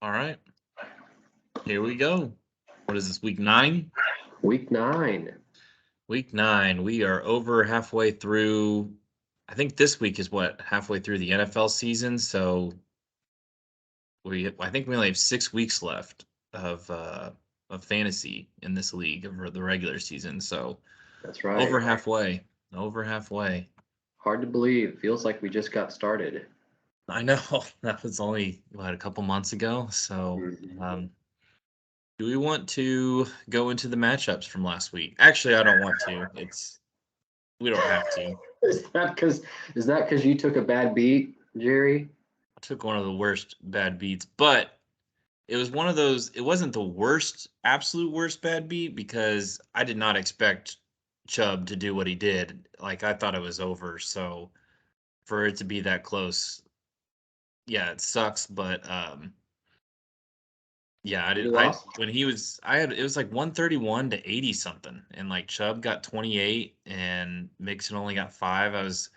All right, here we go. What is this, week 9? Week 9. Week 9. We are over halfway through. I think this week is halfway through the NFL season. So I think we only have 6 weeks left of fantasy in this league of the regular season. So That's over right. halfway. Over halfway. Hard to believe. Feels like we just got started. I know that was only a couple months ago. So Mhm. um, do we want to go into the matchups from last week? Actually, I don't want to. We don't have to. Is that because you took a bad beat, Jerry? I took one of the worst bad beats, but it was one of those. It wasn't the worst, absolute worst bad beat because I did not expect Chubb to do what he did. Like I thought it was over. So for it to be that close, yeah, it sucks. But yeah, I You didn't. I lost? when he was, I had it was like 131 to 80 something, and like Chubb got 28, and Mixon only got 5. I was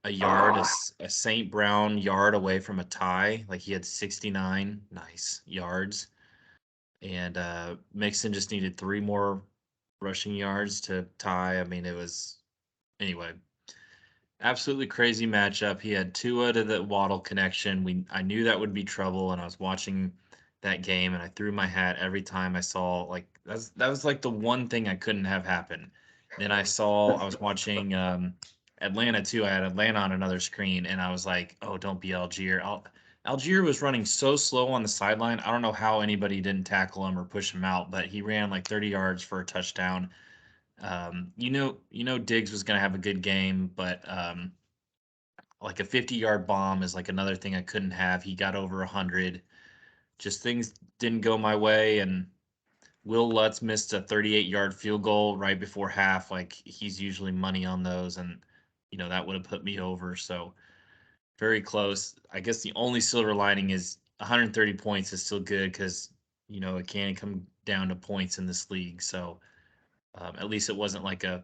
a yard, Ah, a St. Brown yard away from a tie. Like he had 69 nice yards, and Mixon just needed 3 more rushing yards to tie. I mean, it was anyway. Absolutely crazy matchup. He had Tua to the Waddle connection. I knew that would be trouble, and I was watching that game, and I threw my hat every time I saw like that was like the one thing I couldn't have happen. Then I was watching Atlanta too. I had Atlanta on another screen, and I was like, oh, don't be Algier. Algier was running so slow on the sideline. I don't know how anybody didn't tackle him or push him out, but he ran like 30 yards for a touchdown. Diggs was going to have a good game, but like a 50-yard bomb is like another thing I couldn't have. He got over 100. Just things didn't go my way, and Will Lutz missed a 38-yard field goal right before half. Like he's usually money on those, and that would have put me over. So very close. I guess the only silver lining is 130 points is still good because it can come down to points in this league. So at least it wasn't like a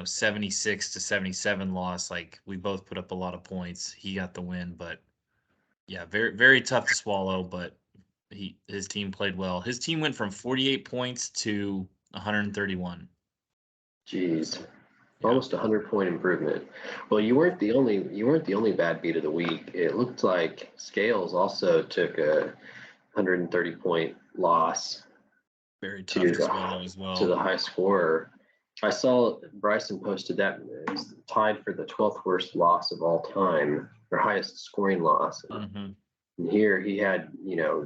76 to 77 loss. Like we both put up a lot of points. He got the win, but yeah, very very tough to swallow, but his team played well. His team went from 48 points to 131. jeez. So, yeah. Almost a 100-point improvement. Well, you weren't the only bad beat of the week. It looked like Scales also took a 130-point loss Very to tough to the swallow as to well. the high scorer. I saw Bryson posted that it's tied for the 12th worst loss of all time, or highest scoring loss. Mhm. And here he had,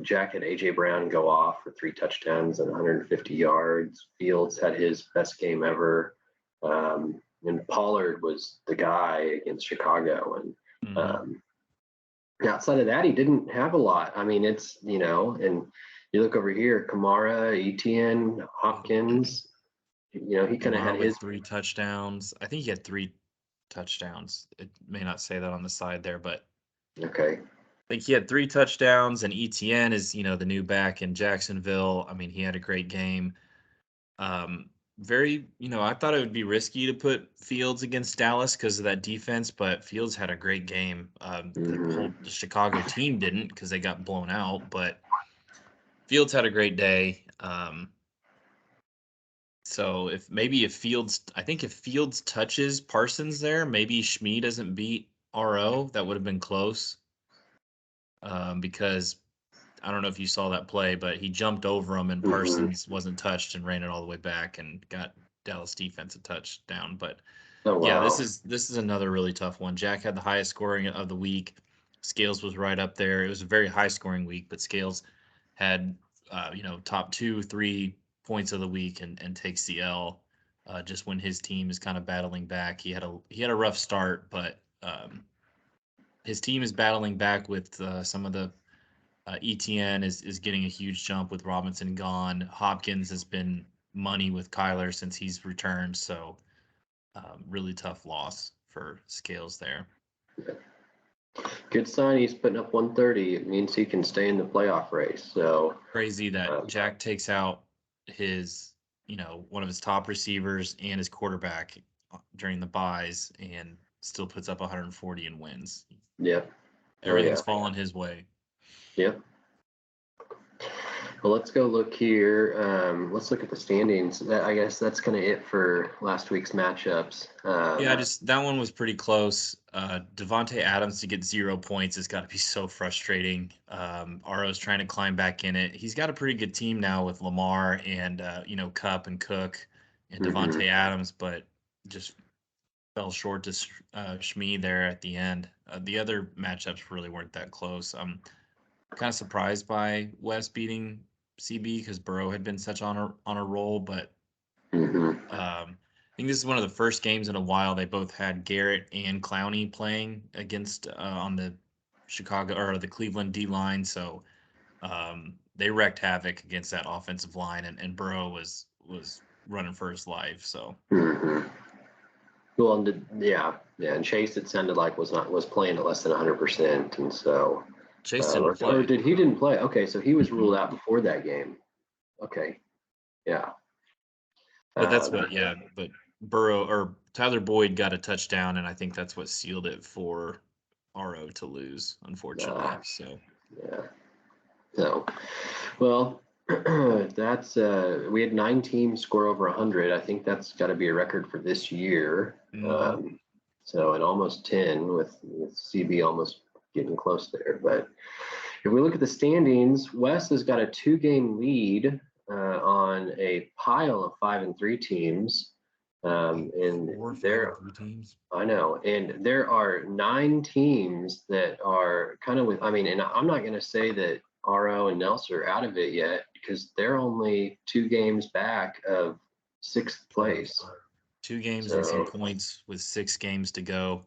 Jack had AJ Brown go off for 3 touchdowns and 150 yards. Fields had his best game ever, and Pollard was the guy against Chicago. And Mhm. um, outside of that, he didn't have a lot. I mean, and you look over here, Kamara, Etienne, Hopkins. He kind of had Kamara with his 3 touchdowns. I think he had 3 touchdowns. It may not say that on the side there, but okay. I think he had 3 touchdowns, and ETN is, the new back in Jacksonville. I mean, he had a great game. I thought it would be risky to put Fields against Dallas because of that defense, but Fields had a great game. Mm-hmm. The Chicago team didn't because they got blown out, but Fields had a great day. So I think if Fields touches Parsons there, maybe Shmee doesn't beat RO. That would have been close. Because I don't know if you saw that play, but he jumped over him and Mm-hmm. Parsons wasn't touched and ran it all the way back and got Dallas defense a touchdown. But Oh yeah, this wow. is this is another really tough one. Jack had the highest scoring of the week. Scales was right up there. It was a very high scoring week, but Scales had top 2, 3 points of the week and takes the L. Just when his team is kind of battling back, he had a rough start, but his team is battling back with some of the ETN is getting a huge jump with Robinson gone. Hopkins has been money with Kyler since he's returned, so really tough loss for Scales there. Good sign he's putting up 130. It means he can stay in the playoff race. So, Crazy that um, Jack takes out his, one of his top receivers and his quarterback during the buys and still puts up 140 and wins. yeah. Oh, Everything's yeah. fallen his way. Yep. Well, let's go look here. Let's look at the standings. I guess that's kind of it for last week's matchups. Yeah, that one was pretty close. Devonte Adams to get 0 points has got to be so frustrating. Aro's trying to climb back in it. He's got a pretty good team now with Lamar and Kupp and Cook and Devonte Adams, but just fell short to Shmi there at the end. The other matchups really weren't that close. I'm kind of surprised by West beating CB because Burrow had been such on a roll, but I think this is one of the first games in a while they both had Garrett and Clowney playing against on the Chicago or the Cleveland D line, so they wreaked havoc against that offensive line, and Burrow was running for his life. So. Well, and Chase, it sounded like was playing at less than 100%, and so Chase didn't play. Or he didn't play? Okay, so he was ruled out before that game. Okay, yeah. But that's but Burrow or Tyler Boyd got a touchdown, and I think that's what sealed it for RO to lose, unfortunately. So, well, that's we had 9 teams score over 100. I think that's got to be a record for this year. So, and almost 10 with CB almost getting close there. But if we look at the standings, West has got a 2-game lead on a pile of 5-3 teams. And there, I know, and there are 9 teams that are kind of and I'm not going to say that RO and Nelson are out of it yet because they're only 2 games back of 6th place. 2 games and some points with 6 games to go.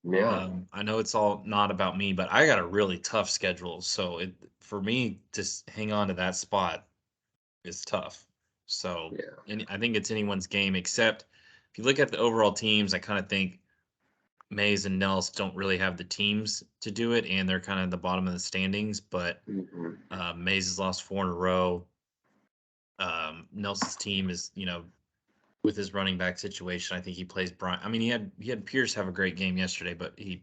Yeah. I know it's all not about me, but I got a really tough schedule. So for me to hang on to that spot is tough. So I think it's anyone's game, except if you look at the overall teams, I kind of think Mays and Nels don't really have the teams to do it, and they're kind of at the bottom of the standings. But Mays has lost 4 in a row. Nelson's team is, with his running back situation, I think he plays Brian. I mean, he had Pierce have a great game yesterday, but he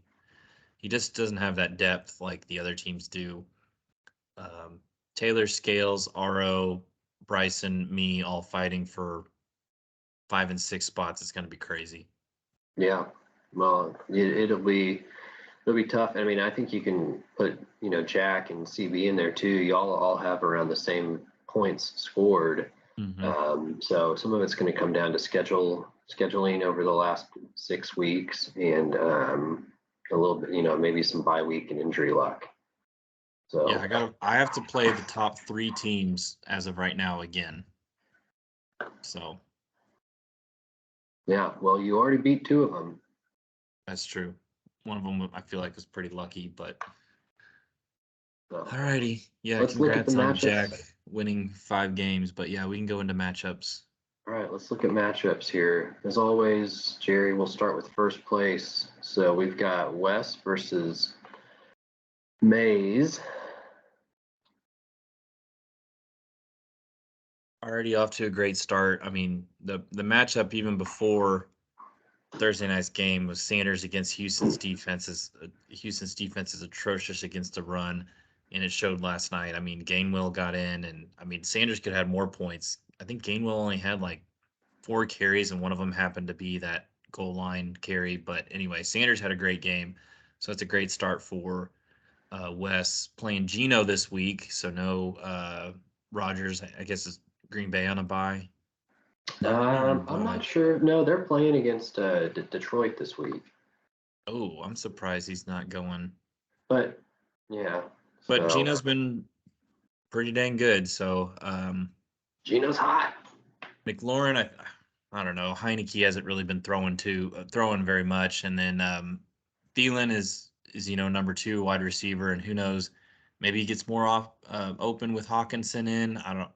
just doesn't have that depth like the other teams do. Taylor, Scales, RO, Bryson, me, all fighting for 5 and 6 spots. It's going to be crazy. Yeah, well, it'll be tough. I mean, I think you can put Jack and CB in there too. Y'all all have around the same points scored. So some of it's going to come down to scheduling over the last 6 weeks and a little bit, maybe some bye week and injury luck. So yeah, I have to play the top 3 teams as of right now again. So yeah, well, you already beat 2 of them. That's true. One of them I feel like was pretty lucky, but alrighty. Yeah, let's congrats look at the on matchups. Jack winning 5 games, but yeah, we can go into matchups. All right, let's look at matchups here. As always, Jerry, we'll start with first place. So we've got West versus Mays. Already off to a great start. I mean, the matchup even before Thursday night's game was Sanders against Houston's defense. Houston's defense is atrocious against the run, and it showed last night. I mean, Gainwell got in, and I mean, Sanders could have more points. I think Gainwell only had like 4 carries, and one of them happened to be that goal line carry. But anyway, Sanders had a great game, so it's a great start for Wes. Playing Geno this week, so no Rodgers. I guess is Green Bay on a bye. I'm not sure. No, they're playing against Detroit this week. Oh, I'm surprised he's not going. But yeah. But Geno's been pretty dang good. So Geno's hot. McLaurin, I don't know. Heineke hasn't really been throwing very much, and then Thielen is number 2 wide receiver, and who knows, maybe he gets more open with Hawkinson in. I don't.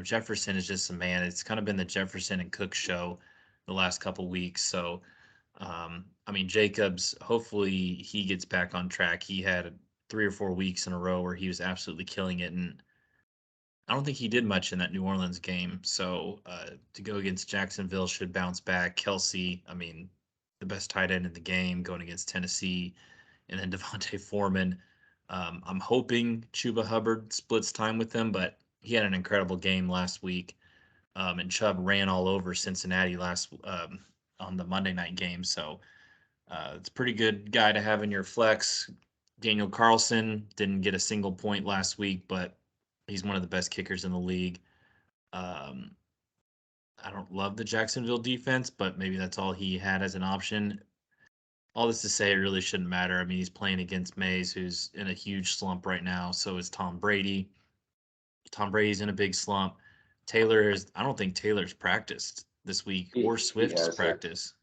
Jefferson is just a man. It's kind of been the Jefferson and Cook show the last couple weeks. So, I mean, Jacobs, hopefully he gets back on track. He had 3 or 4 weeks in a row where he was absolutely killing it, and I don't think he did much in that New Orleans game. So to go against Jacksonville should bounce back. Kelsey, I mean, the best tight end in the game going against Tennessee, and then Devontae Foreman. I'm hoping Chuba Hubbard splits time with him, but he had an incredible game last week. And Chubb ran all over Cincinnati last on the Monday night game. So it's a pretty good guy to have in your flex. Daniel Carlson didn't get a single point last week, but he's one of the best kickers in the league. Um, I don't love the Jacksonville defense, but maybe that's all he had as an option. All this to say, it really shouldn't matter. I mean, he's playing against Mays, who's in a huge slump right now. So is Tom Brady. Tom Brady's in a big slump. I don't think Taylor's practiced this week or He Swift's hasn't. practice.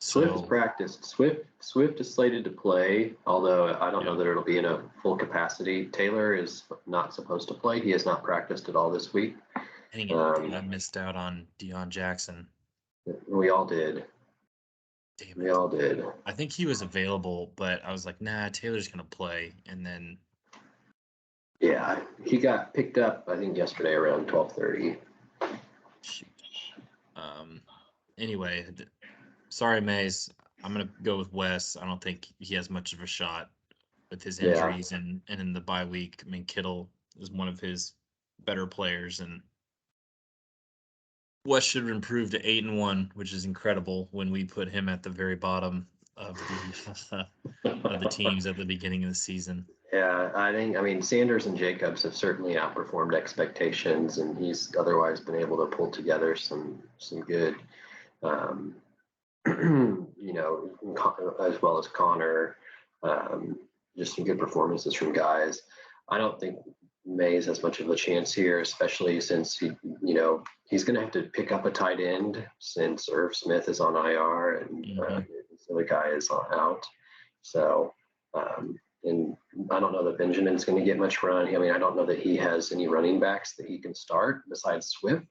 Swift is So, practiced. Swift is slated to play, although I don't know yeah, that it'll be in a full capacity. Taylor is not supposed to play. He has not practiced at all this week. dang it. I Um, missed out on Deion Jackson. we all did. Damn We it. all did. I think he was available, but I was like, nah, Taylor's going to play. And then, Yeah, he got picked up, I think, yesterday around 12:30. shoot. Anyway, sorry, Mays. I'm going to go with Wes. I don't think he has much of a shot with his Yeah, injuries and in the bye week. I mean, Kittle is one of his better players, and West should improve to 8-1, which is incredible when we put him at the very bottom of the of the teams at the beginning of the season. yeah. I mean, Sanders and Jacobs have certainly outperformed expectations, and he's otherwise been able to pull together some good, um, as well as Connor, um, just some good performances from guys. I don't think Mays has much of a chance here, especially since he's going to have to pick up a tight end since Irv Smith is on IR and Hmm. this other guy is out. So, and I don't know that Benjamin's going to get much run. I mean, I don't know that he has any running backs that he can start besides Swift.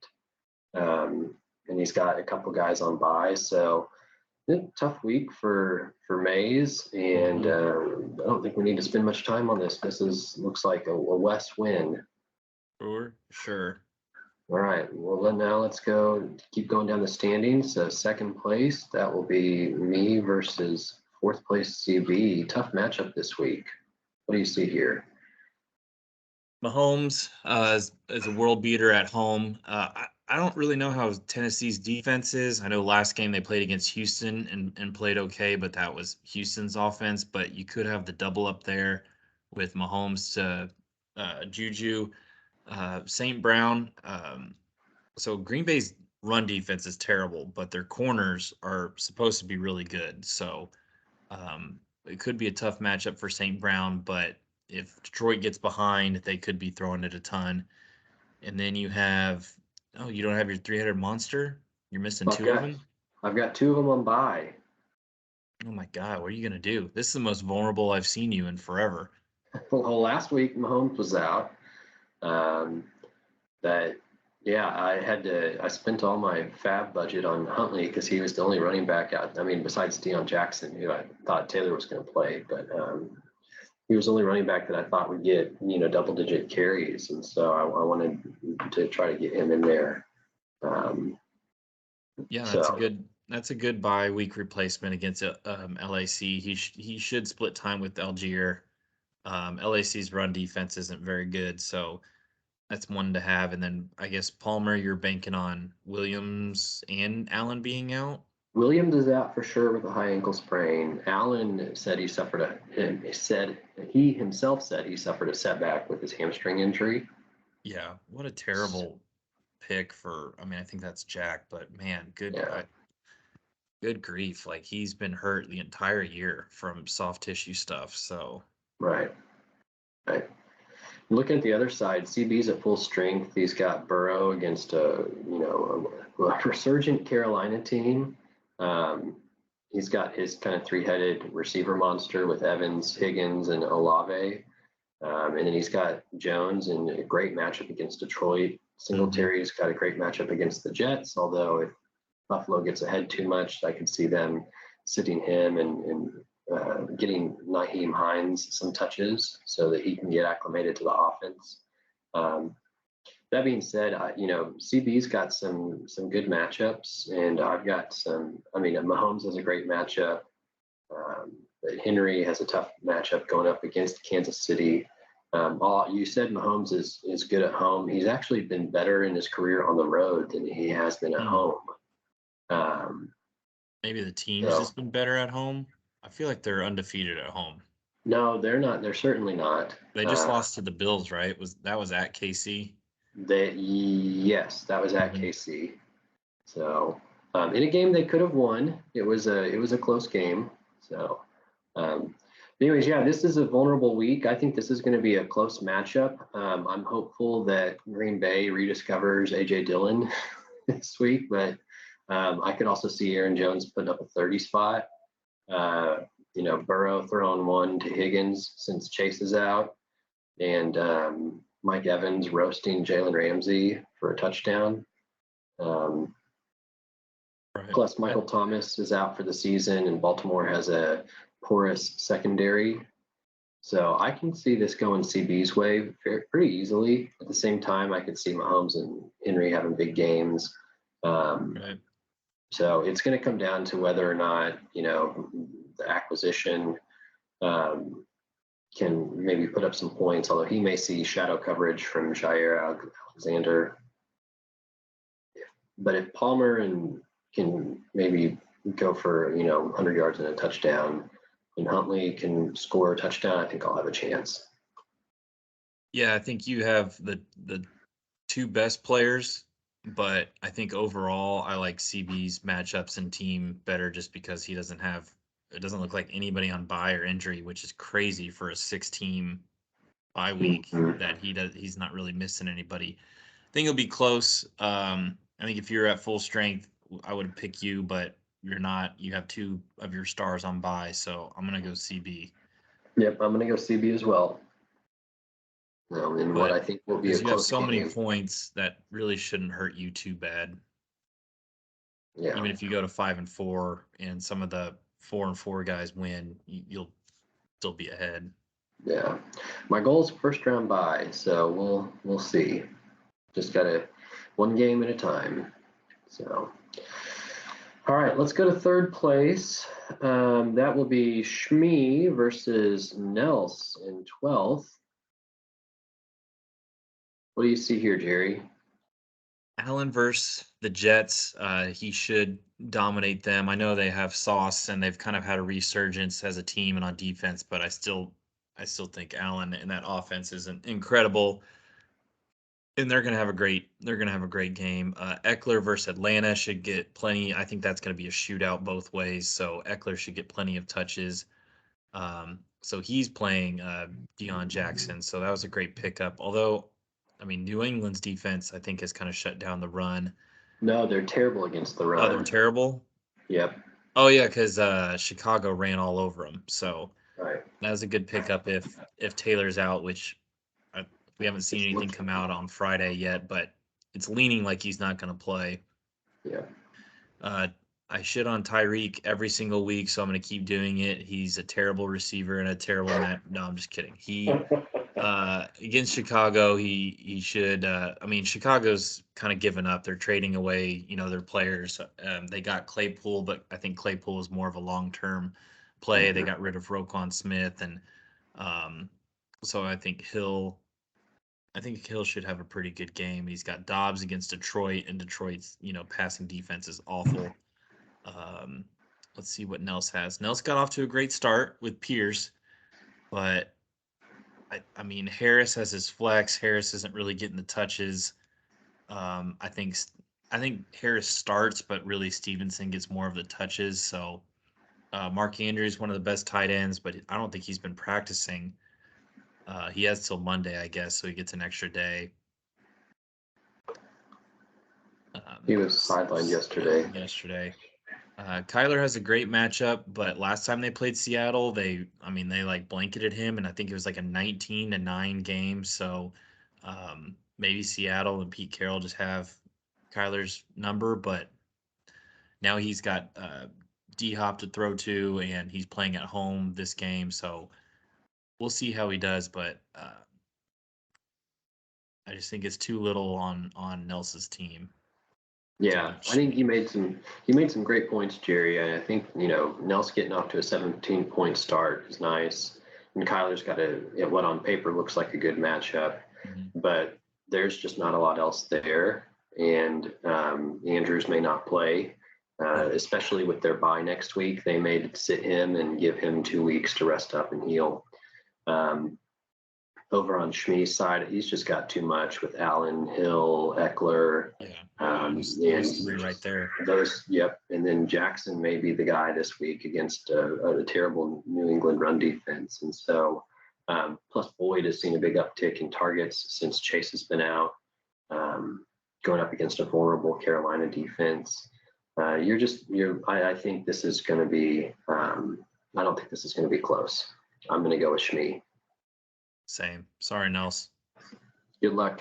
And he's got a couple guys on bye. So, tough week for Mays, and Hmm. I don't think we need to spend much time on this. Looks like a West win. Sure. All right, well then now let's keep going down the standings. So second place, that will be me versus fourth place CB. Tough matchup this week. What do you see here? Mahomes is a world beater at home. I don't really know how Tennessee's defense is. I know last game they played against Houston and played okay, but that was Houston's offense. But you could have the double up there with Mahomes to Juju, St. Brown. So Green Bay's run defense is terrible, but their corners are supposed to be really good. So it could be a tough matchup for St. Brown, but if Detroit gets behind, they could be throwing it a ton. And then you don't have your three-headed monster? You're missing I've two of got them? I've got two of them on bye. Oh my God, what are you going to do? This is the most vulnerable I've seen you in forever. Well, last week Mahomes was out. Um, that yeah, I spent all my fab budget on Huntley because he was the only running back out. I mean, besides Deion Jackson, who I thought Taylor was going to play, but he was the only running back that I thought would get double digit carries, and so I wanted to try to get him in there. Um, Yeah, so that's a good bye week replacement against LAC. He should split time with Algier. LAC's run defense isn't very good, so that's one to have. And then I guess Palmer, you're banking on Williams and Allen being out. Williams is out for sure with a high ankle sprain. Allen said he himself said he suffered a setback with his hamstring injury. Yeah, what a terrible pick for. I mean, I think that's Jack, but man, Yeah, good grief! Like he's been hurt the entire year from soft tissue stuff. So right, right. Looking at the other side, CB's at full strength. He's got Burrow against a resurgent Carolina team. Um, he's got his kind of three-headed receiver monster with Evans, Higgins, and Olave. And then he's got Jones in a great matchup against Detroit. mhm. Singletary's got a great matchup against the Jets, although if Buffalo gets ahead too much, I could see them sitting him and getting Naheem Hines some touches so that he can get acclimated to the offense. Um, that being said, CB's got some good matchups, and I've got some. I mean, Mahomes has a great matchup. But Henry has a tough matchup going up against Kansas City. You said Mahomes is good at home. He's actually been better in his career on the road than he has been at home. Maybe the team's So just been better at home. I feel like they're undefeated at home. no, they're not. They're certainly not. They just lost to the Bills, right? That was at KC? Yes, that was at Mhm. KC. So in a game they could have won. It was a close game. So anyways, yeah, this is a vulnerable week. I think this is going to be a close matchup. I'm hopeful that Green Bay rediscovers AJ Dillon this week, but I could also see Aaron Jones putting up a 30 spot. Burrow throwing one to Higgins since Chase is out, and Mike Evans roasting Jalen Ramsey for a touchdown. Right. Plus, Michael Thomas is out for the season, and Baltimore has a porous secondary. So I can see this going CB's way pretty easily. At the same time, I could see Mahomes and Henry having big games. Right. So it's going to come down to whether or not, the acquisition can maybe put up some points, although he may see shadow coverage from Jair Alexander. But if Palmer and can maybe go for 100 yards and a touchdown, and Huntley can score a touchdown, I think I'll have a chance. Yeah, I think you have the two best players, but I think overall I like CB's matchups and team better just because it doesn't look like anybody on bye or injury, which is crazy for a 6-team bye week that he's not really missing anybody. I think it'll be close. I think if you're at full strength, I would pick you, but you're not. You have two of your stars on bye, so I'm gonna go CB. Yep, I'm going to go CB as well. In what But I think will be a because you have close so many game. points, that really shouldn't hurt you too bad. Yeah, Even if you go to 5-4 and some of the 4-4 guys win, you'll still be ahead. yeah. My goal is first round bye, so we'll see. Just gotta one game at a time. So, all right, let's go to third place. That will be Shmi versus Nels in 12th. What do you see here, Jerry? Allen versus the Jets, he should dominate them. I know they have Sauce and they've kind of had a resurgence as a team and on defense, but I still think Allen and that offense is incredible. And they're gonna have a great game. Eckler versus Atlanta should get plenty. I think that's gonna be a shootout both ways. So Eckler should get plenty of touches. So he's playing Deion Jackson. So that was a great pickup. Although, I mean, New England's defense, I think, has kind of shut down the run. No, they're terrible against the Oh, they're run. terrible. Yep. Oh yeah, because Chicago ran all over them. So Right. that was a good pickup if Taylor's out, which we haven't seen It's anything looking. come out on Friday yet, but it's leaning like he's not going to play. Yeah. Uh, I shit on Tyreek every single week, so I'm going to keep doing it. He's a terrible receiver and a terrible match. No, I'm just kidding. He against Chicago, he should. I mean, Chicago's kind of given up. They're trading away, their players. They got Claypool, but I think Claypool is more of a long-term play. They got rid of Roquan Smith, and so I think Hill should have a pretty good game. He's got Dobbs against Detroit, and Detroit's passing defense is awful. Um, let's see what Nels has. Nels got off to a great start with Pierce, but I mean Harris has his flex. Harris isn't really getting the touches. I think Harris starts, but really Stevenson gets more of the touches. So Mark Andrews, one of the best tight ends, but I don't think he's been practicing. He has till Monday, I guess, so he gets an extra day. He was sidelined yesterday. Kyler has a great matchup, but last time they played Seattle, they like blanketed him, and I think it was like a 19-9 game. So maybe Seattle and Pete Carroll just have Kyler's number, but now he's got D Hop to throw to, and he's playing at home this game, so we'll see how he does. But I just think it's too little on Nelson's team. Yeah, I So think you made some great points, Jerry. And I think Nels getting off to a 17-point start is nice, and Kyler's got what on paper looks like a good matchup, mhm. but there's just not a lot else there, and Andrews may not play, Yeah. especially with their bye next week. They may sit him and give him 2 weeks to rest up and heal. Um, Over on Schmee's side, he's just got too much with Allen, Hill, Eckler, Yeah. and Those three right there. those. Yep, and then Jackson may be the guy this week against a terrible New England run defense, and so plus Boyd has seen a big uptick in targets since Chase has been out, going up against a vulnerable Carolina defense. I think this is going to be. I don't think this is going to be close. I'm going to go with Schmee. Same. Sorry, Nels. Good luck.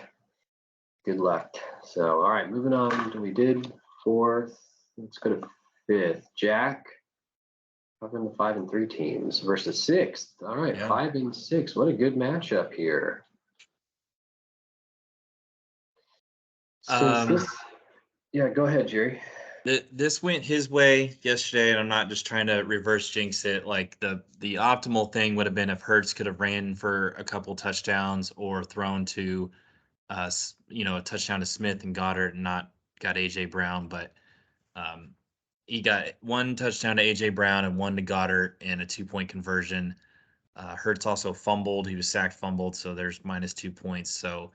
Good luck. So, all right, moving on. We did fourth. Let's go to fifth. Jack, talking the 5-3 teams versus sixth. All right, Yeah. 5-6. What a good matchup here. Yeah, go ahead, Jerry. This went his way yesterday, and I'm not just trying to reverse jinx it. Like the optimal thing would have been if Hurts could have ran for a couple touchdowns or thrown to, a touchdown to Smith and Goddard, and not got AJ Brown. But he got one touchdown to AJ Brown and one to Goddard and a 2-point conversion. Hurts also fumbled; he was sacked, fumbled, so there's -2 points. So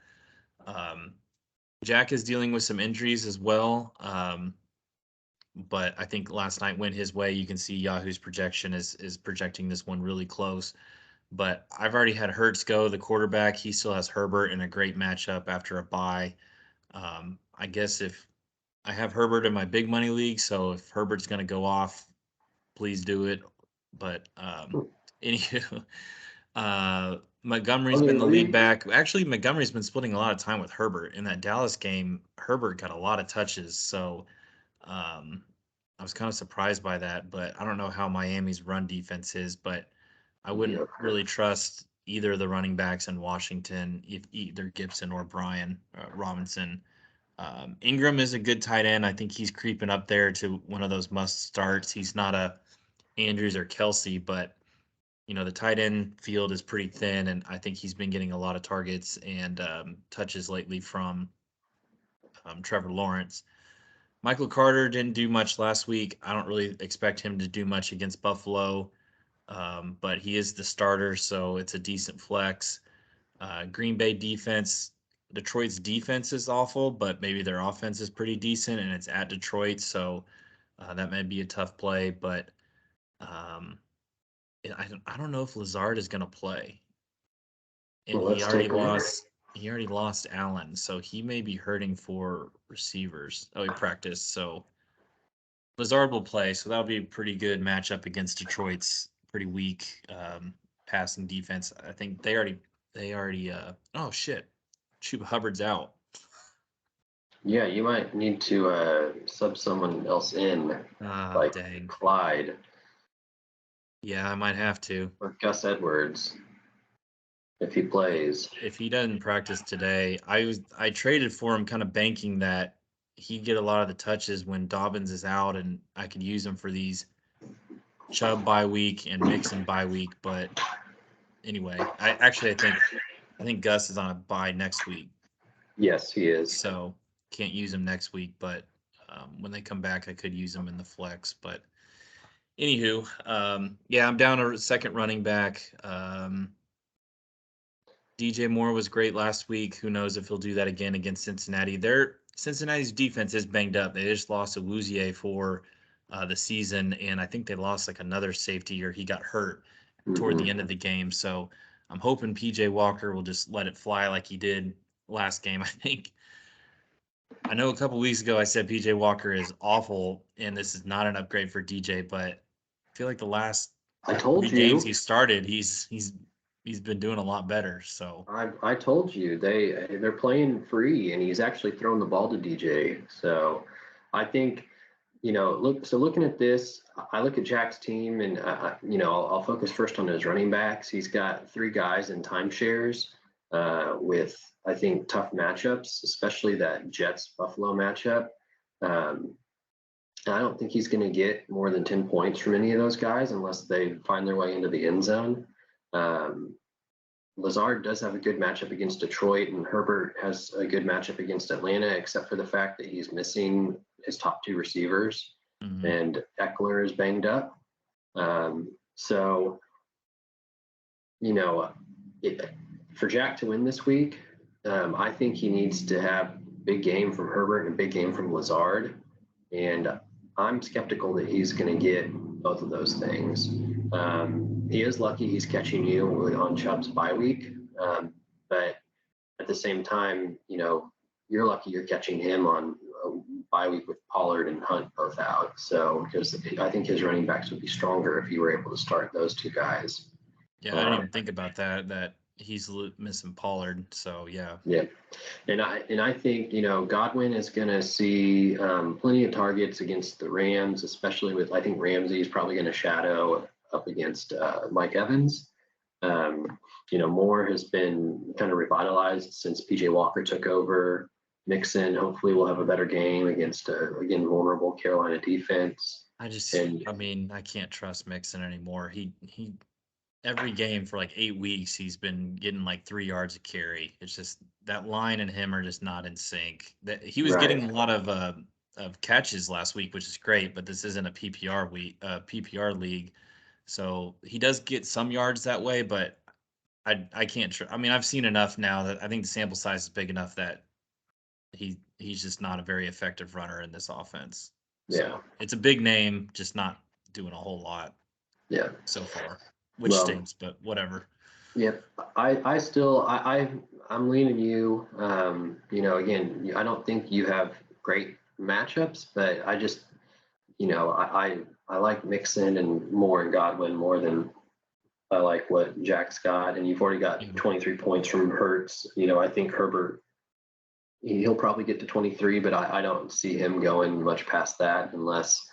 Jack is dealing with some injuries as well. But I think last night went his way. You can see Yahoo's projection is projecting this one really close. But I've already had Hurts go, the quarterback. He still has Herbert in a great matchup after a bye. I guess if I have Herbert in my big money league, so if Herbert's going to go off, please do it. But anywho, Montgomery's been the lead back. Actually, Montgomery's been splitting a lot of time with Herbert. In that Dallas game, Herbert got a lot of touches. So um, I was kind of surprised by that, but I don't know how Miami's run defense is, but I wouldn't Yep. really trust either of the running backs in Washington, if either Gibson or Brian Robinson. Ingram is a good tight end. I think he's creeping up there to one of those must starts. He's not a Andrews or Kelsey, but the tight end field is pretty thin, and I think he's been getting a lot of targets and touches lately from Trevor Lawrence. Michael Carter didn't do much last week. I don't really expect him to do much against Buffalo, but he is the starter, so it's a decent flex. Green Bay defense, Detroit's defense is awful, but maybe their offense is pretty decent, and it's at Detroit, so that may be a tough play. But um, I don't know if Lazard is going to play, and Well, let's take a look. He already lost Allen, so he may be hurting for receivers. Oh, he practiced, so Lazard will play, so that'll be a pretty good matchup against Detroit's pretty weak passing defense. I think they already oh shit. Chuba Hubbard's out. Yeah, you might need to sub someone else in, Ah, like dang. Clyde Yeah, I might have to. or Gus Edwards if he plays. If he doesn't practice today, I traded for him kind of banking that he'd get a lot of the touches when Dobbins is out and I could use him for these Chubb bye week and Mixon bye week, but anyway, I think Gus is on a bye next week. Yes, he is. So can't use him next week, but when they come back, I could use him in the flex. But anywho, yeah, I'm down a second running back. DJ Moore was great last week. Who knows if he'll do that again against Cincinnati? Cincinnati's defense is banged up. They just lost to Wouzier for the season, and I think they lost like another safety or he got hurt toward the end of the game. So I'm hoping PJ Walker will just let it fly like he did last game. I know a couple weeks ago I said PJ Walker is awful and this is not an upgrade for DJ, but I feel like the last I told 3 games you. he started, he's been doing a lot better. So I told you they're playing free, and he's actually throwing the ball to DJ. So I think looking at this, I look at Jack's team, and I'll focus first on his running backs. He's got 3 guys in timeshares with I think tough matchups, especially that Jets Buffalo matchup. Um, and I don't think he's going to get more than 10 points from any of those guys unless they find their way into the end zone. Um, Lazard does have a good matchup against Detroit, and Herbert has a good matchup against Atlanta, except for the fact that he's missing his top two receivers, and Eckler is banged up. So, you know, for Jack to win this week, I think he needs to have big game from Herbert and a big game from Lazard. And I'm skeptical that he's going to get both of those things. He is lucky he's catching you on Chubb's bye week. But at the same time, you're lucky you're catching him on a bye week with Pollard and Hunt both out. So, because I think his running backs would be stronger if you were able to start those two guys. Yeah, I didn't even think about that he's missing Pollard. So yeah. Yeah. And I think, Godwin is going to see plenty of targets against the Rams, especially with, I think Ramsey is probably going to shadow up against Mike Evans. Moore has been kind of revitalized since PJ Walker took over. Mixon hopefully will have a better game against, again, vulnerable Carolina defense. I can't trust Mixon anymore. He every game for like 8 weeks, he's been getting like 3 yards a carry. It's just that line and him are just not in sync. That he was getting a lot of catches last week, which is great, but this isn't a PPR league. So he does get some yards that way, but I can't. I've seen enough now that I think the sample size is big enough that he's just not a very effective runner in this offense. So it's a big name, just not doing a whole lot. Yeah. So far, which stinks, but whatever. Yeah, I'm leaning you. Again, I don't think you have great matchups, but I just, I like Mixon and Moore and Godwin more than I like what Jack's got. And you've already got 23 points from Hurts. I think Herbert, he'll probably get to 23, but I don't see him going much past that unless,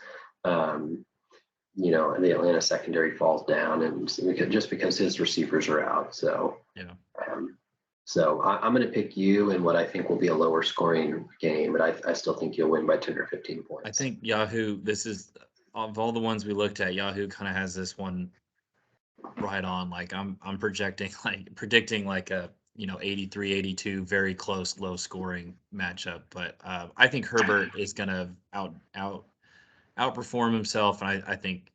the Atlanta secondary falls down, and just because his receivers are out. So, so I'm going to pick you in what I think will be a lower scoring game, but I still think you'll win by 10 or 15 points. I think Yahoo, this is of all the ones we looked at, Yahoo kind of has this one right on. Like I'm predicting like a 83-82, very close, low scoring matchup. But I think Herbert is gonna outperform himself, and I think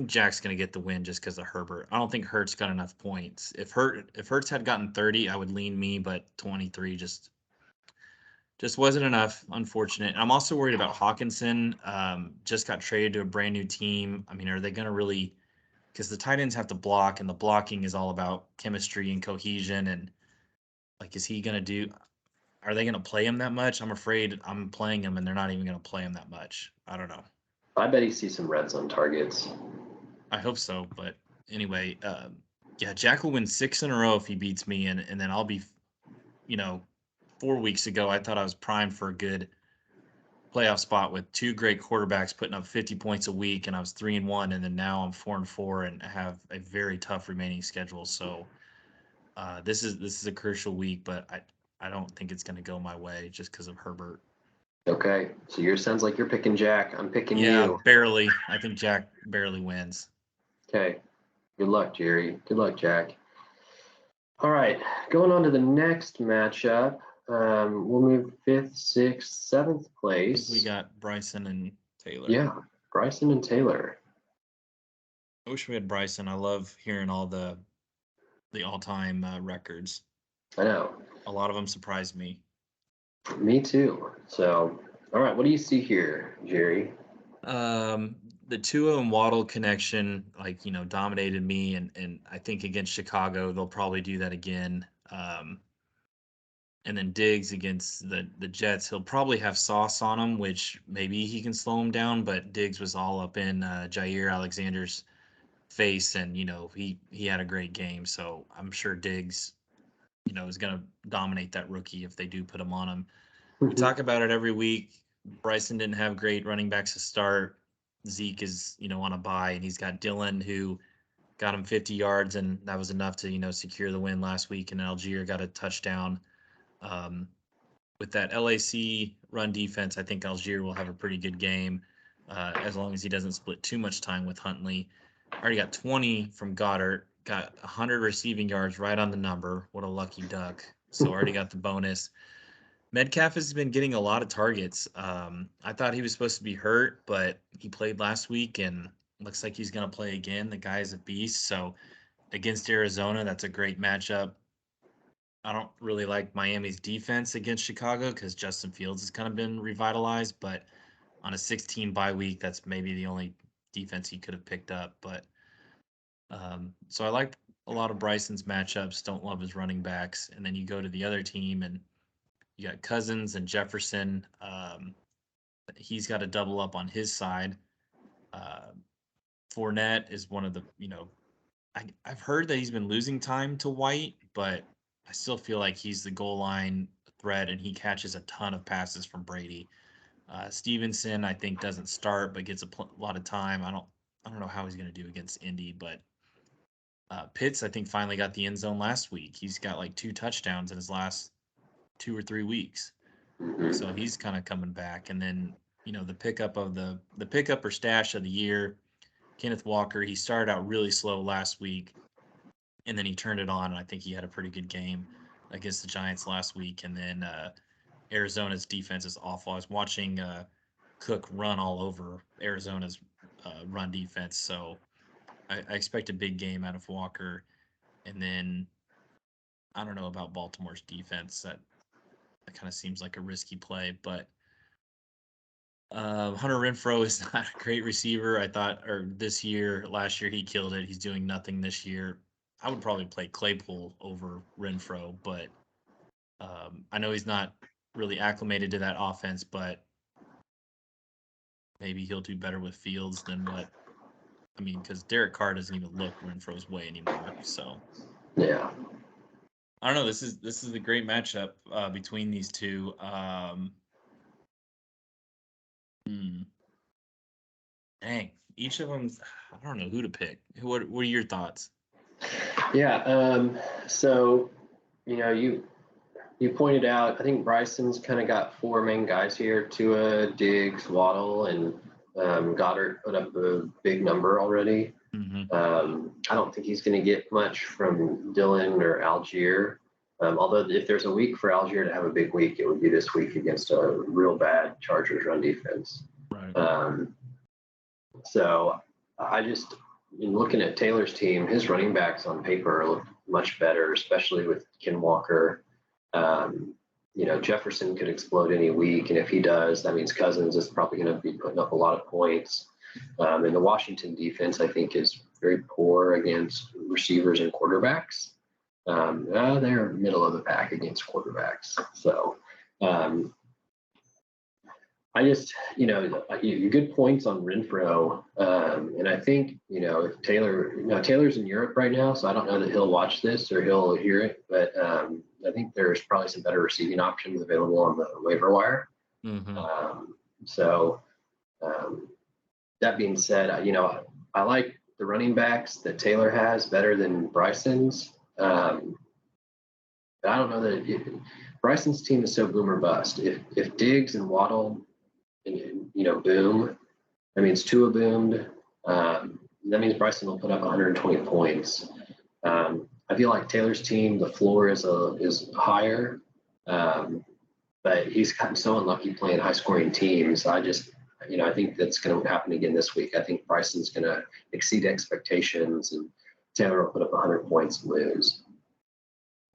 Jack's gonna get the win just because of Herbert. I don't think Hurts got enough points. If Hurts had gotten 30, I would lean me, but 23 just wasn't enough. Unfortunate. I'm also worried about Hawkinson. Just got traded to a brand new team. Are they gonna really? Because the tight ends have to block, and the blocking is all about chemistry and cohesion. And like, is he gonna do? Are they gonna play him that much? I'm afraid I'm playing him, and they're not even gonna play him that much. I don't know. I bet he sees some red zone targets. I hope so, but anyway, yeah, Jack will win 6 in a row if he beats me, and then I'll be, 4 weeks ago I thought I was primed for a good playoff spot with 2 great quarterbacks putting up 50 points a week, and I was 3-1, and then now I'm 4-4 and have a very tough remaining schedule. So this is a crucial week, but I don't think it's going to go my way just because of Herbert. Okay, so yours sounds like you're picking Jack. I'm picking you. Yeah, barely. I think Jack barely wins. Okay. Good luck, Jerry. Good luck, Jack. All right, going on to the next matchup. We'll move 5th, 6th, 7th place. We got Bryson and Taylor. Yeah, Bryson and Taylor. I wish we had Bryson. I love hearing all the all-time records. I know. A lot of them surprised me. Me too. So, all right, what do you see here, Jerry? The Tua and Waddle connection, dominated me, and I think against Chicago they'll probably do that again. And then Diggs against the Jets, he'll probably have Sauce on him, which maybe he can slow him down. But Diggs was all up in Jair Alexander's face, and he had a great game. So I'm sure Diggs, is going to dominate that rookie if they do put him on him. We talk about it every week. Bryson didn't have great running backs to start. Zeke is, on a bye, and he's got Dylan, who got him 50 yards, and that was enough to, secure the win last week. And Algier got a touchdown. with that LAC run defense, I think Algier will have a pretty good game as long as he doesn't split too much time with Huntley. Already got 20 from Goddard, got 100 receiving yards right on the number. What a lucky duck. So already got the bonus. Metcalf has been getting a lot of targets. I thought he was supposed to be hurt, but he played last week and looks like he's going to play again. The guy is a beast. So against Arizona, that's a great matchup. I don't really like Miami's defense against Chicago because Justin Fields has kind of been revitalized, but on a 16 bye week, that's maybe the only defense he could have picked up. But so I like a lot of Bryson's matchups. Don't love his running backs, and then you go to the other team and you got Cousins and Jefferson. He's got to double up on his side. Fournette is one of the I've heard that he's been losing time to White, but I still feel like he's the goal line threat, and he catches a ton of passes from Brady. Stevenson, I think, doesn't start, but gets a lot of time. I don't know how he's going to do against Indy, but Pitts, I think, finally got the end zone last week. He's got like 2 touchdowns in his last 2 or 3 weeks, so he's kind of coming back. And then the pickup of the pickup or stash of the year, Kenneth Walker. He started out really slow last week, and then he turned it on, and I think he had a pretty good game against the Giants last week. And then Arizona's defense is awful. I was watching Cook run all over Arizona's run defense, so I expect a big game out of Walker. And then I don't know about Baltimore's defense. That kind of seems like a risky play, but Hunter Renfrow is not a great receiver. I thought, or last year he killed it. He's doing nothing this year. I would probably play Claypool over Renfrow, but I know he's not really acclimated to that offense, but maybe he'll do better with Fields than because Derek Carr doesn't even look Renfro's way anymore. So yeah, I don't know. This is a great matchup between these two. Dang, each of them. I don't know who to pick. What are your thoughts? Yeah. So, you pointed out, I think Bryson's kind of got 4 main guys here: Tua, Diggs, Waddle, and Goddard put up a big number already. Mm-hmm. I don't think he's going to get much from Dylan or Algier. Although if there's a week for Algier to have a big week, it would be this week against a real bad Chargers run defense. Right. So in looking at Taylor's team, his running backs on paper look much better, especially with Ken Walker. Jefferson could explode any week, and if he does, that means Cousins is probably going to be putting up a lot of points. And the Washington defense, I think, is very poor against receivers and quarterbacks. They're middle of the pack against quarterbacks. So I just, good points on Renfrow. And I think, if Taylor's in Europe right now, so I don't know that he'll watch this or he'll hear it, but I think there's probably some better receiving options available on the waiver wire. Mm-hmm. That being said, I like the running backs that Taylor has better than Bryson's. But I don't know that Bryson's team is so boom or bust. If Diggs and Waddle, boom, that means Tua boomed. That means Bryson will put up 120 points. I feel like Taylor's team, the floor is higher, but he's gotten so unlucky playing high-scoring teams. I think that's going to happen again this week. I think Bryson's going to exceed expectations, and Taylor will put up 100 points and lose.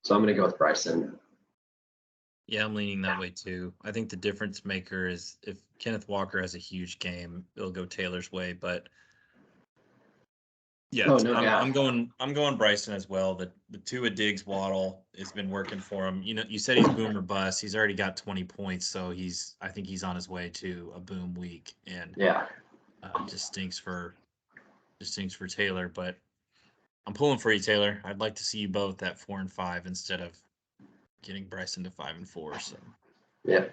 So I'm going to go with Bryson. Yeah, I'm leaning that way too. I think the difference maker is if Kenneth Walker has a huge game, it'll go Taylor's way. But yeah, I'm going Bryson as well. The Tua Diggs Waddle has been working for him. You said he's boom or bust. He's already got 20 points, so I think he's on his way to a boom week. And just stinks for Taylor. But I'm pulling for you, Taylor. I'd like to see you both at 4 and 5 instead of getting Bryson to 5 and 4. So yeah,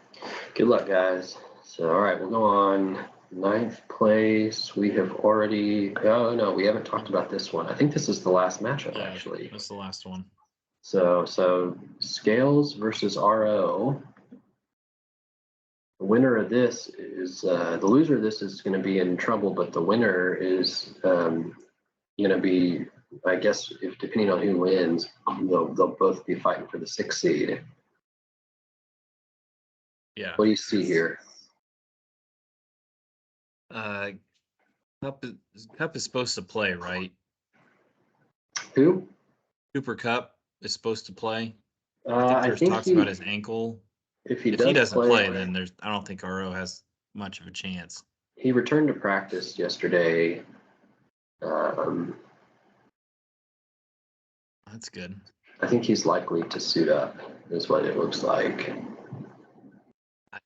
good luck, guys. So all right, we'll go on 9th place. We have already we haven't talked about this one. I think this is the last matchup. Actually, that's the last one. So Scales versus RO. the winner of this is the loser of this is going to be in trouble, but the winner is going to be, I guess, if depending on who wins, they'll both be fighting for the 6th seed. Yeah. What do you see here? Cup is supposed to play, right? Who? Cooper Kupp is supposed to play. I There's think talks about his ankle. if he doesn't play, play, then I don't think RO has much of a chance. He returned to practice yesterday. That's good. I think he's likely to suit up, is what it looks like.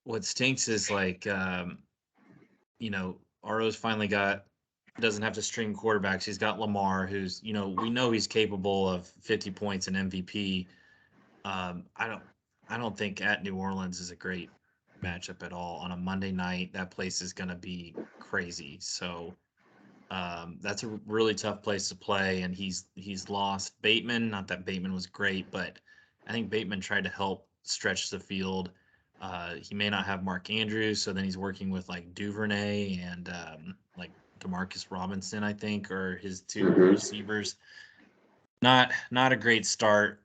What stinks is like, RO's finally doesn't have to string quarterbacks. He's got Lamar, who's, we know he's capable of 50 points and MVP. I don't think at New Orleans is a great matchup at all. On a Monday night, that place is going to be crazy. So that's a really tough place to play, and he's lost Bateman. Not that Bateman was great, but I think Bateman tried to help stretch the field. He may not have Mark Andrews, so then he's working with like Duvernay and like Demarcus Robinson, I think, or his two receivers. Not a great start.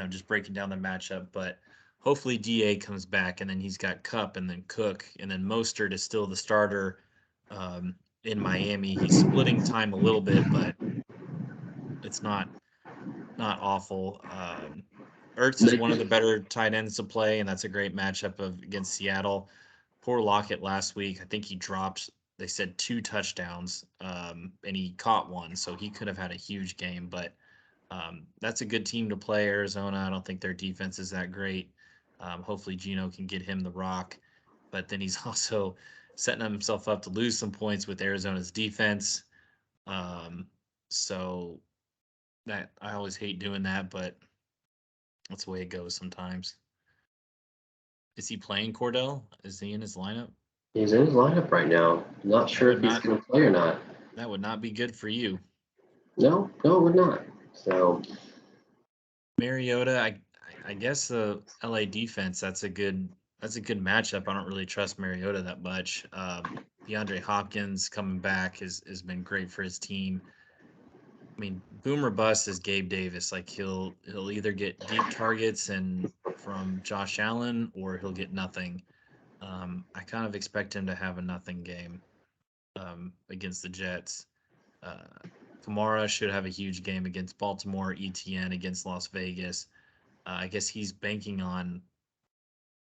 Just breaking down the matchup, but hopefully DA comes back, and then he's got Kupp and then Cook, and then Mostert is still the starter. In Miami, he's splitting time a little bit, but it's not awful. Ertz is one of the better tight ends to play, and that's a great matchup against Seattle. Poor Lockett last week. I think he dropped, they said 2 touchdowns, and he caught one, so he could have had a huge game. But that's a good team to play, Arizona. I don't think their defense is that great. Hopefully Geno can get him the rock, but then he's also setting himself up to lose some points with Arizona's defense. So that I always hate doing that, but that's the way it goes sometimes. Is he playing Cordell? Is he in his lineup? He's in his lineup right now. Not sure if he's going to play or not. That would not be good for you. No, it would not. So Mariota, I guess the LA defense, that's a good matchup. I don't really trust Mariota that much. DeAndre Hopkins coming back has been great for his team. I mean, boom or bust is Gabe Davis. Like he'll either get deep targets and from Josh Allen, or he'll get nothing. I kind of expect him to have a nothing game against the Jets. Kamara should have a huge game against Baltimore. ETN against Las Vegas. I guess he's banking on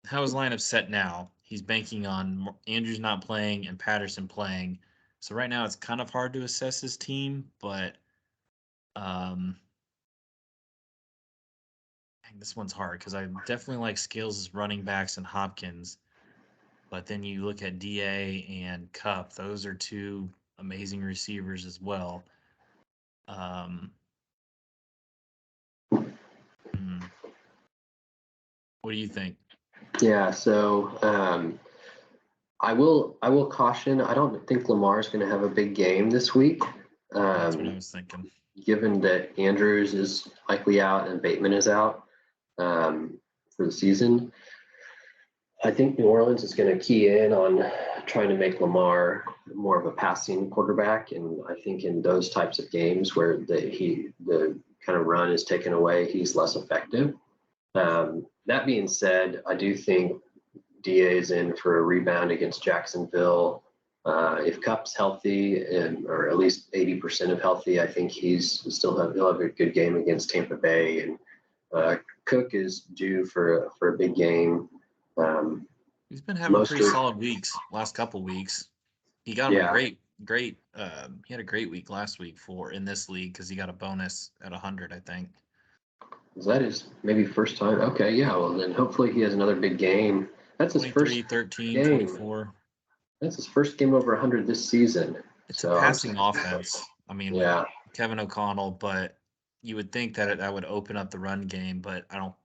how his lineup's set now. He's banking on Andrews not playing and Patterson playing. So right now it's kind of hard to assess his team, but this one's hard because I definitely like Scales as running backs and Hopkins. But then you look at DA and Kupp; those are 2 amazing receivers as well. What do you think? Yeah, so I will caution. I don't think Lamar's going to have a big game this week. That's what I was thinking. Given that Andrews is likely out and Bateman is out for the season, I think New Orleans is going to key in on trying to make Lamar more of a passing quarterback, and I think in those types of games where the kind of run is taken away, he's less effective. That being said, I do think DA is in for a rebound against Jacksonville. If Kupp's healthy, or at least 80% of healthy, I think he'll have a good game against Tampa Bay. And Cook is due for a big game. He's been having pretty solid weeks last couple weeks. He got him a great. He had a great week last week in this league because he got a bonus at 100, I think. Is that his maybe first time? Okay, yeah. Well, then hopefully he has another big game. That's his first 13, game. 24. That's his first game over 100 this season. It's a passing offense. I mean, yeah. with Kevin O'Connell, but you would think that would open up the run game, but I don't.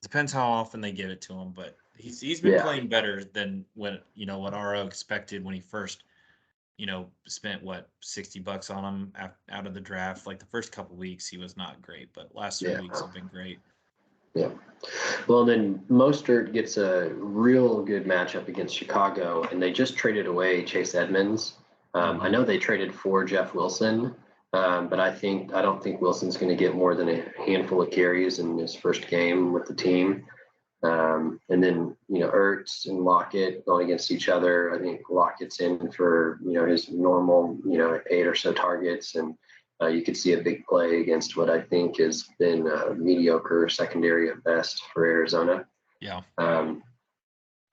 Depends how often they give it to him. But he's been playing better than what RO expected when he first spent $60 on him out of the draft. Like the first couple weeks, he was not great, but last 3 weeks have been great. Yeah. Well, and then Mostert gets a real good matchup against Chicago, and they just traded away Chase Edmonds. I know they traded for Jeff Wilson, but I don't think Wilson's going to get more than a handful of carries in his first game with the team. And then, Ertz and Lockett going against each other. I think Lockett's in for, his normal, 8 or so targets. And you could see a big play against what I think has been a mediocre secondary at best for Arizona. Yeah.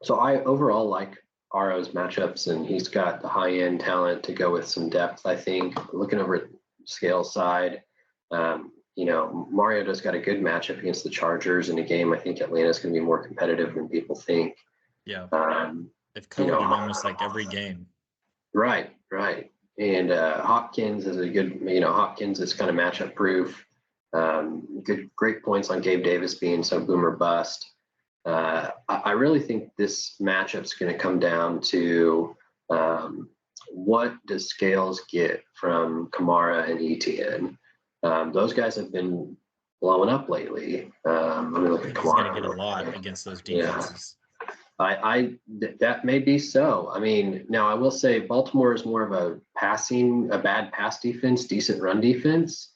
So I overall like Aro's matchups, and he's got the high-end talent to go with some depth, I think. Looking over at Scale's side, Mariota's got a good matchup against the Chargers in a game. I think Atlanta's going to be more competitive than people think. Yeah. They've covered it almost like every game. Right. And Hopkins is a good, Hopkins is kind of matchup proof. Great points on Gabe Davis being so boomer bust. I really think this matchup's going to come down to what does Scales get from Kamara and ETN. Those guys have been blowing up lately. Let me look at Kamara. He's going to get a lot against those defenses. Yeah. That may be so. I mean, now I will say Baltimore is more of a bad pass defense, decent run defense.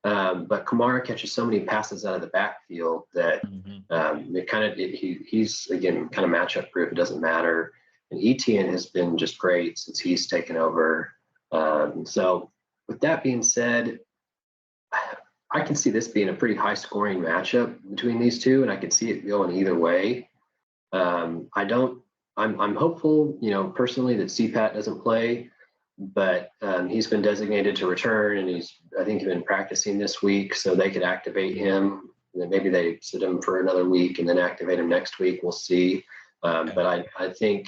But Kamara catches so many passes out of the backfield that he's again kind of matchup proof. It doesn't matter. And ETN has been just great since he's taken over. So with that being said, I can see this being a pretty high scoring matchup between these two, and I can see it going either way. I'm hopeful, personally, that CPAT doesn't play, but he's been designated to return, and I think been practicing this week, so they could activate him. And then maybe they sit him for another week and then activate him next week. We'll see. But I think,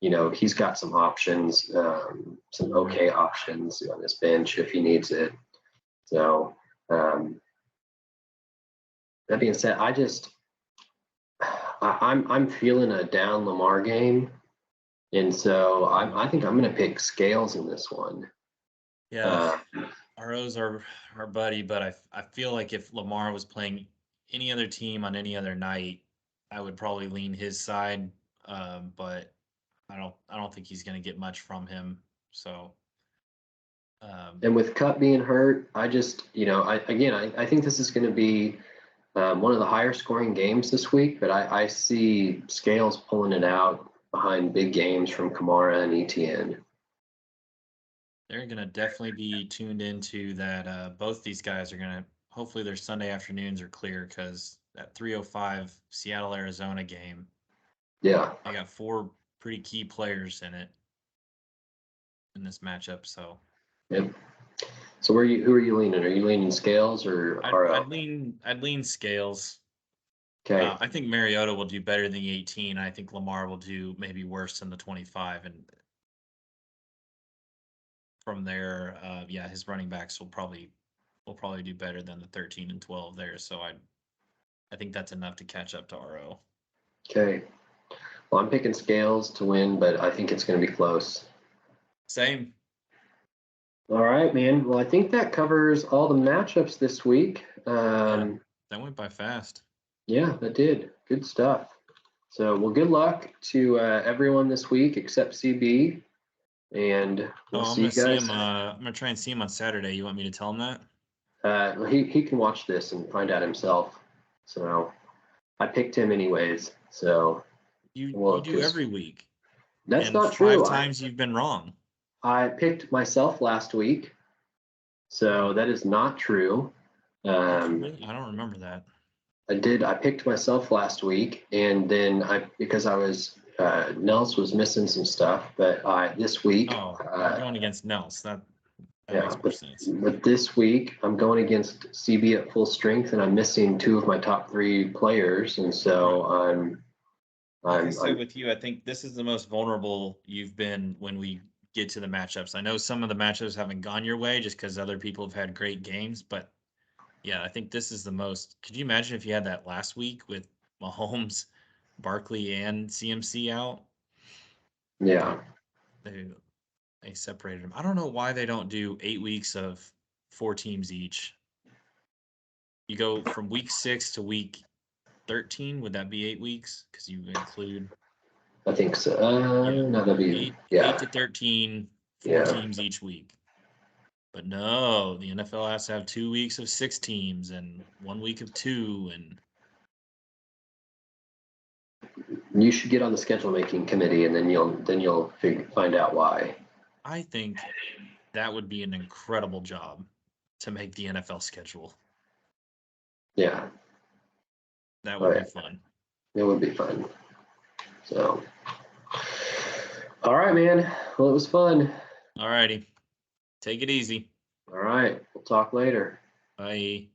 he's got some options, some okay options on this bench if he needs it. So that being said, I'm feeling a down Lamar game, and so I think I'm going to pick Scales in this one. Yeah, Aro's our buddy, but I feel like if Lamar was playing any other team on any other night, I would probably lean his side. But I don't think he's going to get much from him. So. And with Kupp being hurt, I just, I think this is going to be one of the higher scoring games this week, but I see Scales pulling it out behind big games from Kamara and ETN. They're going to definitely be tuned into that. Both these guys are going to, hopefully their Sunday afternoons are clear, because that 3:05 Seattle, Arizona game. Yeah. I got 4 pretty key players in it in this matchup. So. Yep. So who are you leaning? Are you leaning Scales or Aro? I'd lean Scales. Okay. I think Mariota will do better than the 18. I think Lamar will do maybe worse than the 25, and from there, his running backs will probably do better than the 13 and 12 there. So I think that's enough to catch up to RO. Okay. Well, I'm picking Scales to win, but I think it's going to be close. Same. All right, man. Well, I think that covers all the matchups this week. That went by fast. Yeah, that did. Good stuff. So, well, good luck to everyone this week except CB. And we'll see you guys. I'm gonna try and see him on Saturday. You want me to tell him that? He can watch this and find out himself. So, I picked him anyways. So you do every week. That's and not true. 5 times you've been wrong. I picked myself last week, so that is not true. I don't remember that. I picked myself last week, and then because I was Nels was missing some stuff, but this week. I'm going against Nels. That makes more sense. But this week I'm going against CB at full strength, and I'm missing 2 of my top 3 players, and so I'm. With you, I think this is the most vulnerable you've been when we get to the matchups. I know some of the matchups haven't gone your way just because other people have had great games, but yeah, I think this is the most. Could you imagine if you had that last week with Mahomes, Barkley, and CMC out? Yeah. They separated them. I don't know why they don't do 8 weeks of 4 teams each. You go from week 6 to week 13. Would that be 8 weeks? Because you include I think so. Yeah. No, that'd be 8 to 13, 4 Yeah. teams each week. But no, the NFL has to have 2 weeks of 6 teams and 1 week of 2. And You should get on the schedule making committee, and then you'll find out why. I think that would be an incredible job to make the NFL schedule. Yeah, That would be fun. it would be fun. So, all right, man. Well, it was fun. All righty. Take it easy. All right. We'll talk later. Bye.